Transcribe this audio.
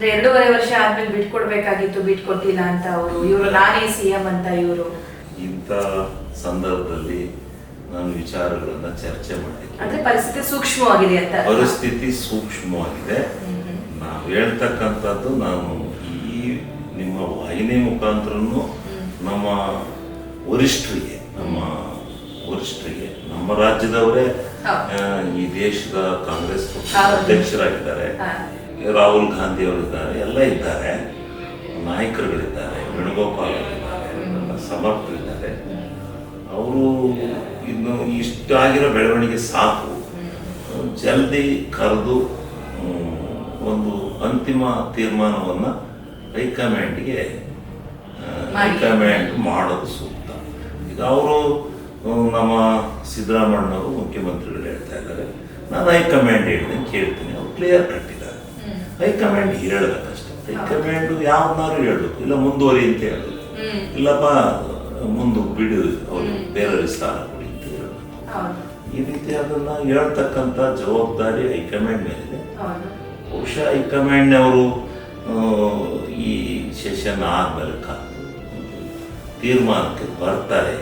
2.5 ವರ್ಷ ಆದ್ಮೇಲೆ ಬಿಟ್ಕೊಡ್ಬೇಕಾಗಿತ್ತು, ಬಿಟ್ಕೊಟ್ಟಿಲ್ಲ ಅಂತ ಅವರು, ಇವರು ನಾನೇ ಸಿಎಂ ಅಂತ ಇವರು. ಇಂಥ ಸಂದರ್ಭದಲ್ಲಿ ನಾನು ವಿಚಾರಗಳನ್ನ ಚರ್ಚೆ ಮಾಡಿದ್ದೆ. ಅಂದ್ರೆ ಪರಿಸ್ಥಿತಿ ಸೂಕ್ಷ್ಮವಾಗಿದೆ ಅಂತ. ಪರಿಸ್ಥಿತಿ ಸೂಕ್ಷ್ಮವಾಗಿದೆ. ನಾವು ಹೇಳ್ತಕ್ಕಂಥದ್ದು ನಾನು ಈ ನಿಮ್ಮ ವಾಹಿನಿ ಮುಖಾಂತರನು ನಮ್ಮ ವರಿಷ್ಠರಿಗೆ ನಮ್ಮ ರಾಜ್ಯದವರೇ ಈ ದೇಶದ ಕಾಂಗ್ರೆಸ್ ಪಕ್ಷದ ಅಧ್ಯಕ್ಷರಾಗಿದ್ದಾರೆ, ರಾಹುಲ್ ಗಾಂಧಿ ಅವರಿದ್ದಾರೆ, ಎಲ್ಲ ಇದ್ದಾರೆ, ನಾಯಕರುಗಳಿದ್ದಾರೆ, ವೇಣುಗೋಪಾಲ್ ಅವರಿದ್ದಾರೆ, ಸಮರ್ಥರಿದ್ದಾರೆ. ಅವರು ಇನ್ನು ಇಷ್ಟಾಗಿರೋ ಬೆಳವಣಿಗೆ ಸಾಕು, ಜಲ್ದಿ ಕರೆದು ಒಂದು ಅಂತಿಮ ತೀರ್ಮಾನವನ್ನು ಹೈಕಮಾಂಡ್ಗೆ ಮಾಡೋದು ಸೂಕ್ತ. ಈಗ ಅವರು ನಮ್ಮ ಸಿದ್ದರಾಮಣ್ಣವರು ಮುಖ್ಯಮಂತ್ರಿಗಳು ಹೇಳ್ತಾ ಇದ್ದಾರೆ, ನಾನು ಹೈಕಮಾಂಡ್ ಹೇಳಿದಂಗೆ ಕೇಳ್ತೀನಿ, ಅವ್ರು ಕ್ಲಿಯರ್ ಕಟ್ಟಿದ್ದಾರೆ. ಹೈಕಮಾಂಡ್ ಹೇಳಬೇಕಷ್ಟೆ. ಹೈಕಮಾಂಡ್ ಯಾವನ್ನಾರು ಹೇಳಬೇಕು, ಇಲ್ಲ ಮುಂದುವರಿ ಅಂತ ಹೇಳಬೇಕು, ಇಲ್ಲಪ್ಪ ಮುಂದೆ ಬಿಡು ಅವರು ಬೇರೆ ಸ್ಥಾನ ಕೊಡಿ ಅಂತ ಹೇಳಬೇಕು. ಈ ರೀತಿ ಅದನ್ನ ಹೇಳ್ತಕ್ಕಂಥ ಜವಾಬ್ದಾರಿ ಹೈಕಮಾಂಡ್ ಮೇಲಿದೆ. ಬಹುಶಃ ಹೈಕಮಾಂಡ್ನವರು ಈ ಸೆಷನ್ ಆದ್ಮೇಲೆ ತೀರ್ಮಾನಕ್ಕೆ ಬರ್ತಾರೆ